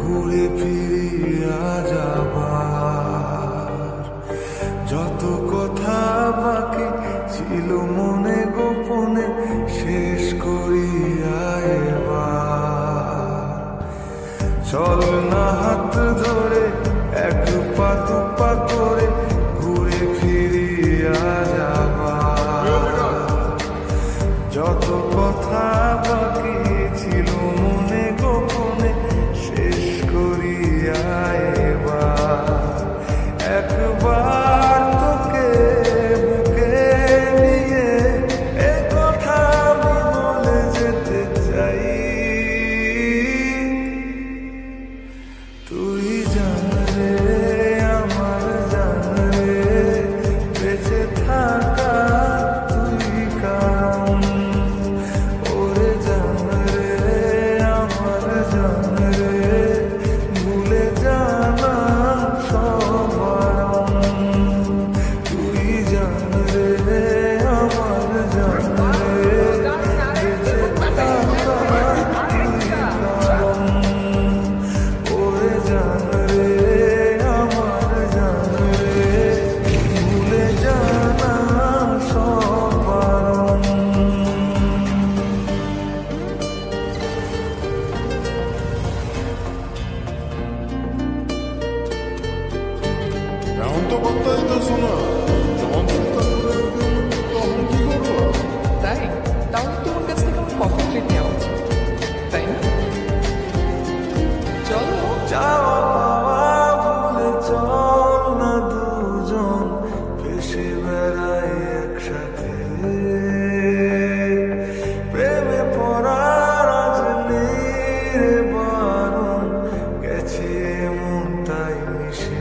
ঘুরে ফিরিয়া যাবার যত কথা বাকি ছিল মনে গোপনে শেষ করিয়া এবার চল না হাত ধরে এক পা দু পা করে ঘুরে ফিরিয়া যাবার যত কথা বাকি ছিল মনে গোপনে শেষ করিয়া এবার একবার তোকে বুকে নিয়ে এ কথা আমি বলে যেতে চাই তুই জান রে আমার জান রে বেঁচে থাকা তুই কারণ ওরে জান রে আমার জান রে ভুলে জানা সব বারণ তুই জান রে আমার জান রে বেঁচে থাকা তুই কারণ ওরে জান রে আমার জান রে ভুলে জানা সব বারণ এখন তো কথা দিতেছ না যখন চিন্তা করে তখন কি করবো? তাই তাহলে তোমার কাছ থেকে আমার কফি ট্রিট নেওয়া উচিত তাই না চলো যাওয়া পাওয়া ভুলে চল না দুজন ভেসে বেড়াই একসাথে প্রেমে পড়ার আজ নেই রে বারণ গেছে মন তাই মিশে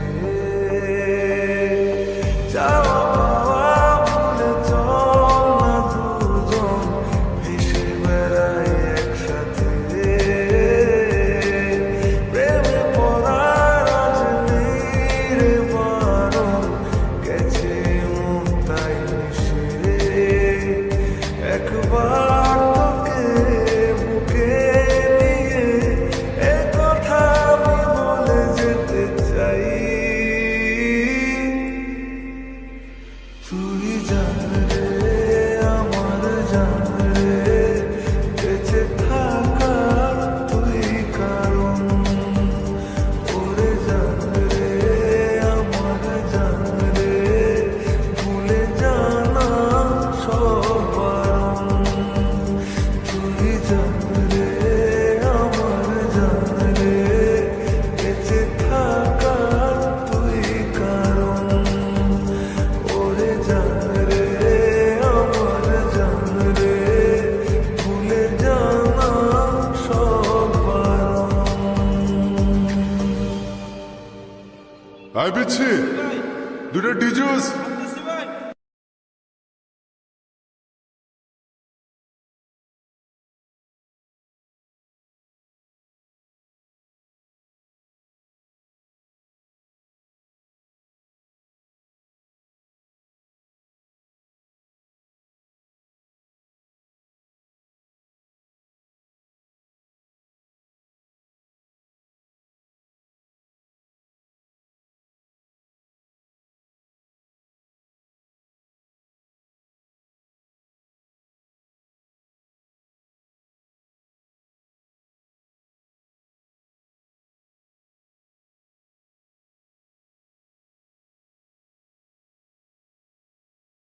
যাওয়া পাওয়া ভুলে চল না দুজন ভেসে বেড়াই একসাথে প্রেমে পড়ার আজ নেই রে বারণ গেছে মন তাই মিশে একবার তোকে বুকে নিয়ে এ কথা আমি বলে যেতে চাই তুই জান রে আমার জান রে বেঁচে থাকা তুই কারণ ওরে জান রে আমার জান রে ভুলে জানা সব বারণ তুই জান রে আমার জান রে বেঁচে থাকা তুই কারণ ওরে জান রে আমার জান রে ভুলে জানা সব বারণ আই বিচ্ছি দুটো ডিজুস